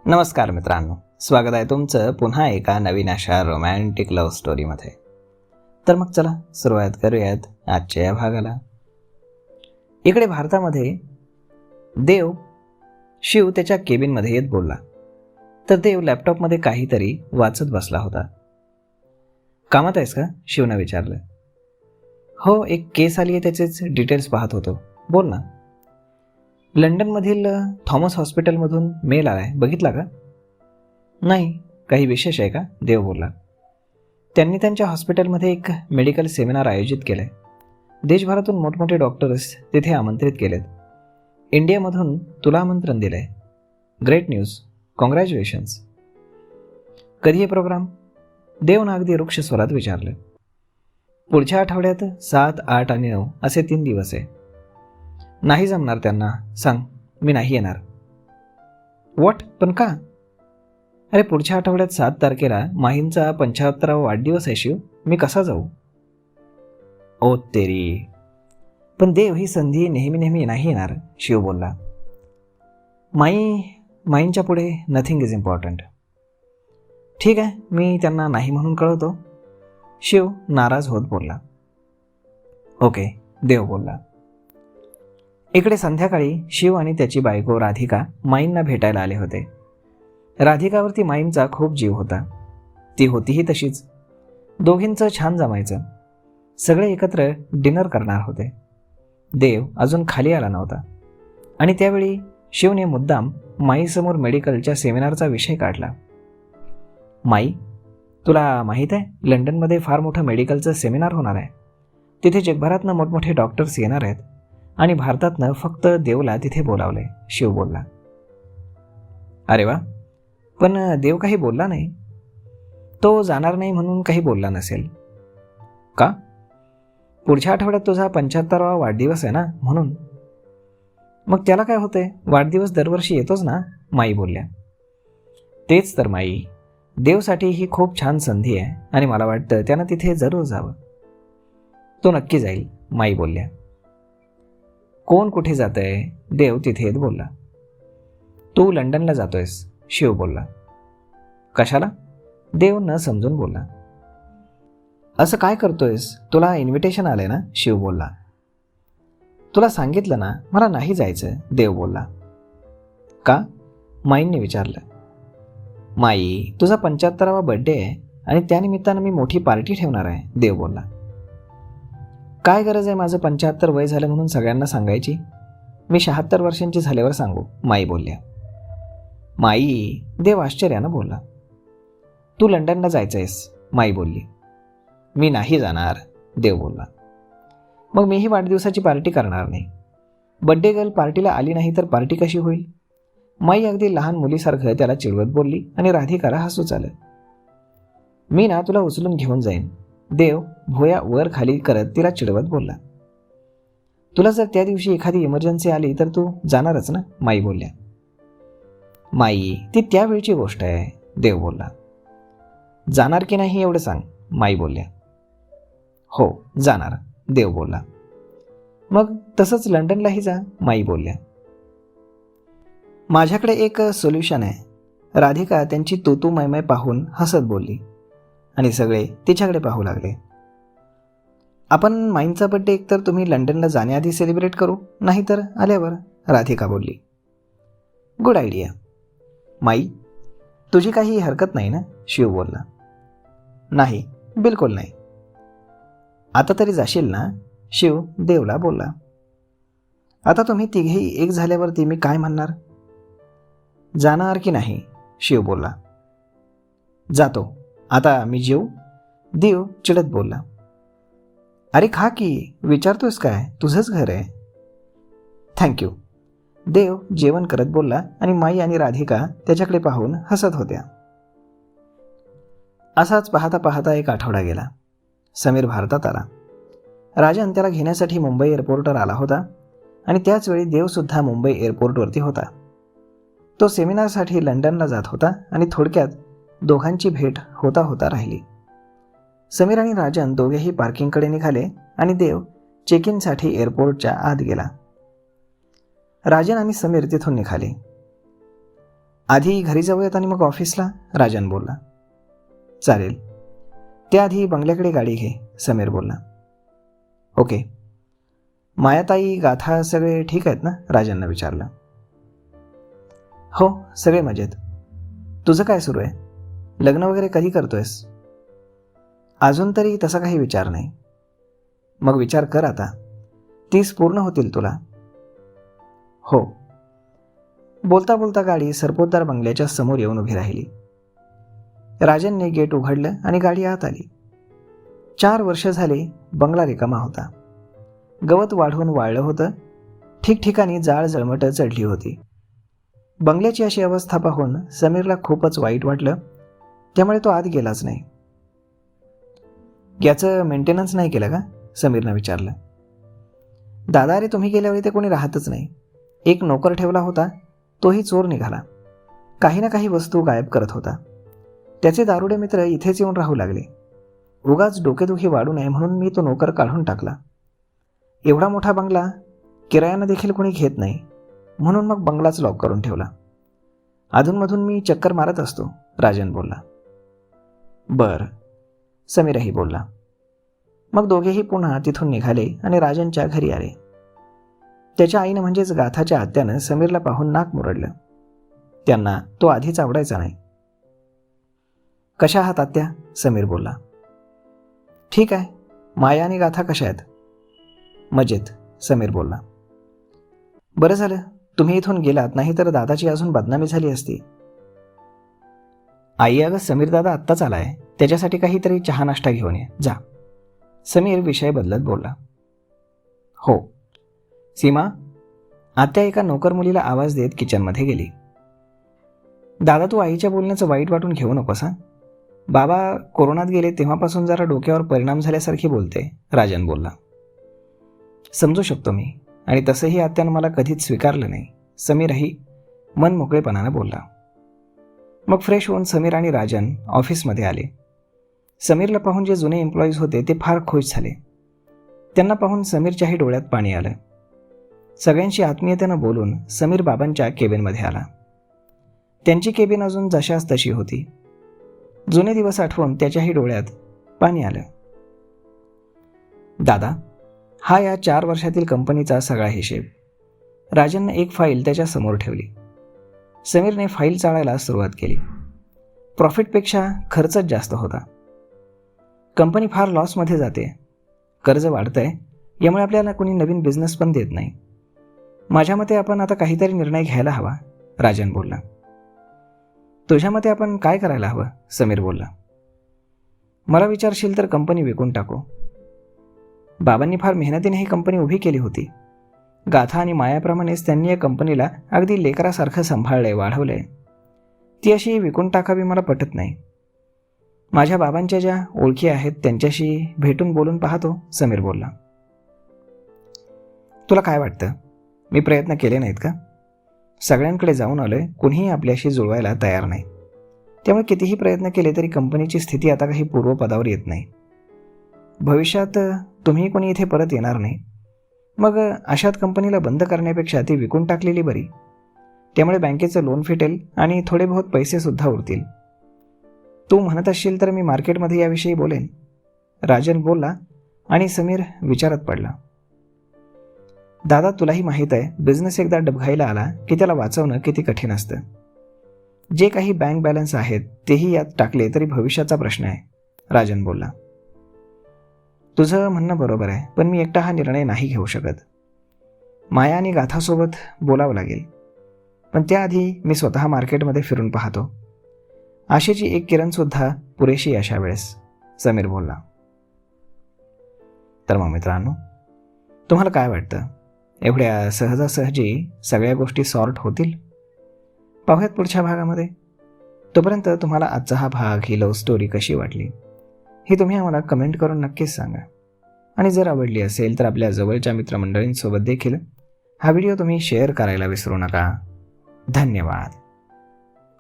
नमस्कार मित्रांनो, स्वागत आहे तुमचं पुन्हा एका नवीन अशा रोमॅन्टिक लव्ह स्टोरीमध्ये. तर मग चला सुरुवात करूयात आजच्या या भागाला. इकडे भारतामध्ये देव शिव त्याच्या केबिनमध्ये येत बोलला. तर देव लॅपटॉपमध्ये काहीतरी वाचत बसला होता. कामात आहेस का? शिवनं विचारलं. हो, एक केस आली आहे, त्याचेच डिटेल्स पाहत होतो. बोल ना. लंडनमधील थॉमस हॉस्पिटलमधून मेल आला आहे, बघितला का? नाही. काही विशेष आहे का? देव बोलला. त्यांनी त्यांच्या हॉस्पिटलमध्ये एक मेडिकल सेमिनार आयोजित केलं आहे. देशभरातून मोठमोठे डॉक्टर्स तिथे आमंत्रित केलेत. इंडियामधून तुला आमंत्रण दिलं आहे. Great news, congratulations. कधी आहे प्रोग्राम? देवनं अगदी वृक्ष स्वरात विचारलं. पुढच्या आठवड्यात 7, 8 आणि 9 असे 3 दिवस आहे. नाही जमणार त्यांना, सांग. मी नाही येणार. व्हॉट? पण का? अरे, पुढच्या आठवड्यात 7 तारखेला माहींचा 75वा वाढदिवस आहे शिव. मी कसा जाऊ? ओ तेरी. पण देव, ही संधी नेहमी नेहमी नाही येणार, शिव बोलला. माईंच्या पुढे नथिंग इज इम्पॉर्टंट. ठीक आहे, मी त्यांना नाही म्हणून कळवतो, शिव नाराज होत बोलला. ओके, देव बोलला. इकडे संध्याकाळी शिव आणि त्याची बायको राधिका माईंना भेटायला आले होते. राधिकावरती माईंचा खूप जीव होता. ती होतीही तशीच. दोघींचं छान जमायचं. सगळे एकत्र डिनर करणार होते. देव अजून खाली आला नव्हता आणि त्यावेळी शिवने मुद्दाम माईसमोर मेडिकलच्या सेमिनारचा विषय काढला. माई, तुला माहीत आहे, लंडनमध्ये फार मोठं मेडिकलचं सेमिनार होणार आहे. तिथे जगभरातनं मोठमोठे डॉक्टर्स येणार आहेत आणि भारतातनं फक्त देवला तिथे बोलावलंय, शिव बोलला. अरे वा. पण देव काही बोलला नाही. तो जाणार नाही म्हणून काही बोलला नसेल. का? पुढच्या आठवड्यात तुझा 75वा वाढदिवस आहे ना, म्हणून. मग त्याला काय होतंय, वाढदिवस दरवर्षी येतोच ना, माई बोलल्या. तेच तर माई, देवसाठी ही खूप छान संधी आहे आणि मला वाटतं त्यानं तिथे जरूर जावं. तो नक्की जाईल, माई बोलल्या. कोण कुठे जातंय? देव तिथे येत बोलला. तू लंडनला जातोयस, शिव बोलला. कशाला? देव न समजून बोलला. असं काय करतोयस? तुला इन्व्हिटेशन आलंय ना, शिव बोलला. तुला सांगितलं ना, मला नाही जायचं, देव बोलला. का? माईंनी विचारलं. माई, तुझा 75वा बर्थडे आहे आणि त्यानिमित्तानं मी मोठी पार्टी ठेवणार आहे, देव बोलला. काय गरज आहे माझं 75 वय झालं म्हणून सगळ्यांना सांगायची? मी 76 वर्षांची झाल्यावर सांगू, माई बोलल्या. माई, देव आश्चर्यानं बोलला. तू लंडनला जायचं आहेस, माई बोलली. मी नाही जाणार, देव बोलला. मग मीही वाढदिवसाची पार्टी करणार नाही. बड्डे गर्ल पार्टीला आली नाही तर पार्टी कशी होईल? माई अगदी लहान मुलीसारखं त्याला चिडवत बोलली आणि राधिकाला हसूच आलं. मी ना तुला उचलून घेऊन जाईन, देव भुया वर खाली करत तिला चिडवत बोलला. तुला जर त्या दिवशी एखादी इमर्जन्सी आली तर तू जाणारच ना, माई बोलल्या. माई, ती त्यावेळची गोष्ट आहे, देव बोलला. जाणार की नाही एवढं सांग, माई बोलल्या. हो, जाणार, देव बोलला. मग तसंच लंडनलाही जा, माई बोलल्या. माझ्याकडे एक सोल्युशन आहे, राधिका त्यांची तू मैमै पाहून हसत बोलली आणि सगळे तिच्याकडे पाहू लागले. आपण माईंचा बड्डे एकतर तुम्ही लंडनला जाण्याआधी सेलिब्रेट करू, नाहीतर आल्यावर, राधिका बोलली. Good idea. माई, तुझी काही हरकत नाही ना, शिव बोलला. नाही, बिलकुल नाही. आता तरी जाशील ना, शिव देवला बोलला. आता तुम्ही तिघेही एक झाल्यावरती मी काय म्हणणार? जाणार की नाही, शिव बोलला. जातो. आता मी जेऊ, देव चिडत बोलला. अरे खा की, विचारतोयस काय, तुझंच घर आहे. थँक्यू, देव जेवण करत बोलला आणि माई आणि राधिका त्याच्याकडे पाहून हसत होत्या. असाच पाहता पाहता एक आठवडा गेला. समीर भारतात आला. राजन त्याला घेण्यासाठी मुंबई एअरपोर्टवर आला होता आणि त्याचवेळी देवसुद्धा मुंबई एअरपोर्टवरती होता. तो सेमिनारसाठी लंडनला जात होता आणि थोडक्यात दोघांची भेट होता होता राहिली. समीर आणि राजन दोघेही पार्किंगकडे निघाले आणि देव चेक इनसाठी एअरपोर्टच्या आत गेला. राजन आणि समीर तिथून निघाले. आधी घरी जाऊयात आणि मग ऑफिसला, राजन बोलला. चालेल. त्याआधी बंगल्याकडे गाडी घे, समीर बोलला. ओके. मायाताई, गाथा सगळे ठीक आहेत ना, राजननं विचारलं. हो, सगळे मजेत. तुझं काय सुरू आहे? लग्न वगैरे कधी करतोयस? अजून तरी तसा काही विचार नाही. मग विचार कर आता, 30 पूर्ण होतील तुला. हो. बोलता बोलता गाडी सरपोतदार बंगल्याच्या समोर येऊन उभी राहिली. राजनने गेट उघडलं आणि गाडी आत आली. 4 वर्ष झाले बंगला रिकामा होता. गवत वाढून वाळलं होतं. ठिकठिकाणी जाळ जळमटं चढली होती. बंगल्याची अशी अवस्था पाहून समीरला खूपच वाईट वाटलं. त्यामुळे तो आत गेलाच नाही. याचं मेंटेनन्स नाही केलं का, समीरनं विचारलं. दादा, अरे तुम्ही गेल्यावर ते कोणी राहतच नाही. एक नोकर ठेवला होता, तोही चोर निघाला. काही ना काही वस्तू गायब करत होता. त्याचे दारुडे मित्र इथेच येऊन राहू लागले. उगाच डोकेदुखी वाढू नये म्हणून मी तो नोकर काढून टाकला. एवढा मोठा बंगला किरायानं देखील कोणी घेत नाही, म्हणून मग बंगलाच लॉक करून ठेवला. अधूनमधून मी चक्कर मारत असतो, राजन बोलला. बरं, समीरही बोलला. मग दोघेही पुन्हा तिथून निघाले आणि राजनच्या घरी आले. त्याच्या आईनं म्हणजेच गाथाच्या आत्यानं समीरला पाहून नाक मुरडलं. त्यांना तो आधीच आवडायचा नाही. कशा आहात आत्या, समीर बोलला. ठीक आहे. माया आणि गाथा कशा आहेत? मजेत, समीर बोलला. बरं झालं तुम्ही इथून गेलात, नाही तर दादाची अजून बदनामी झाली असती. आई, अगं समीर दादा आत्ताच आलाय, त्याच्यासाठी काहीतरी चहा नाश्ता घेऊन ये जा, समीर विषय बदलत बोलला. हो. सीमा, आत्या एका नोकर मुलीला आवाज देत किचनमध्ये गेली. दादा, तू आईच्या बोलण्याचं वाईट वाटून घेऊ नकोस हां. बाबा कोरोनात गेले तेव्हापासून जरा डोक्यावर परिणाम झाल्यासारखी बोलते, राजन बोलला. समजू शकतो मी, आणि तसंही आत्यानं मला कधीच स्वीकारलं नाही, समीरही मन मोकळेपणानं बोलला. मग फ्रेश होऊन समीर आणि राजन ऑफिसमध्ये आले. समीरला पाहून जे जुने एम्प्लॉईज होते ते फार खुश झाले. त्यांना पाहून समीरच्याही डोळ्यात पाणी आलं. सगळ्यांशी आत्मीयतेनं बोलून समीर बाबांच्या केबिनमध्ये आला. त्यांची केबिन अजून जशाच तशी होती. जुने दिवस आठवून त्याच्याही डोळ्यात पाणी आलं. दादा, हा या 4 वर्षातील कंपनीचा सगळा हिशेब. राजनने एक फाईल त्याच्या समोर ठेवली. समीरने फाईल चाळायला सुरुवात केली. प्रॉफिटपेक्षा खर्चच जास्त होता. कंपनी फार लॉसमध्ये जाते. कर्ज वाढतंय, यामुळे आपल्याला कोणी नवीन बिझनेस पण देत नाही. माझ्या मते आपण आता काहीतरी निर्णय घ्यायला हवा, राजन बोलला. तुझ्या मते आपण काय करायला हवं, समीर बोलला. मला विचारशील तर कंपनी विकून टाकू. बाबांनी फार मेहनतीने ही कंपनी उभी केली होती. गाथा आणि मायाप्रमाणेच त्यांनी या कंपनीला अगदी लेकरासारखं सांभाळलंय, वाढवलंय. ती अशी विकून टाकावी मला पटत नाही. माझ्या बाबांच्या ज्या ओळखी आहेत त्यांच्याशी भेटून बोलून पाहतो, समीर बोलला. तुला काय वाटतं, मी प्रयत्न केले नाहीत का? सगळ्यांकडे जाऊन आलोय, कुणीही आपल्याशी जुळवायला तयार नाही. त्यामुळे कितीही प्रयत्न केले तरी कंपनीची स्थिती आता काही पूर्वपदावर येत नाही. भविष्यात तुम्ही कोणी इथे परत येणार नाही. मग अशात कंपनीला बंद करण्यापेक्षा ती विकून टाकलेली बरी. त्यामुळे बँकेचं लोन फिटेल आणि थोडे बहुत पैसेसुद्धा उरतील. तू म्हणत असशील तर मी मार्केटमध्ये याविषयी बोलेन, राजन बोलला आणि समीर विचारात पडला. दादा, तुलाही माहीत आहे, बिझनेस एकदा डबघाईला आला की त्याला वाचवणं किती कठीण असतं. जे काही बँक बॅलन्स आहेत तेही यात टाकले तरी भविष्याचा प्रश्न आहे, राजन बोलला. तुझं म्हणणं बरोबर आहे, पण मी एकटा हा निर्णय नाही घेऊ शकत. माया आणि गाथासोबत बोलावं लागेल. पण त्याआधी मी स्वतः मार्केटमध्ये फिरून पाहतो. आशेची एक किरणसुद्धा पुरेशी अशा वेळेस, समीर बोलला. तर मग मित्रांनो, तुम्हाला काय वाटतं, एवढ्या सहजासहजी सगळ्या गोष्टी सॉर्ट होतील? पाहूयात पुढच्या भागामध्ये. तोपर्यंत तुम्हाला आजचा हा भाग, ही लव्ह स्टोरी कशी वाटली हे तुम्ही आम्हाला कमेंट करून नक्कीच सांगा. आणि जर आवडली असेल तर आपल्या जवळच्या मित्रमंडळींसोबत देखील हा व्हिडिओ तुम्ही शेअर करायला विसरू नका. धन्यवाद.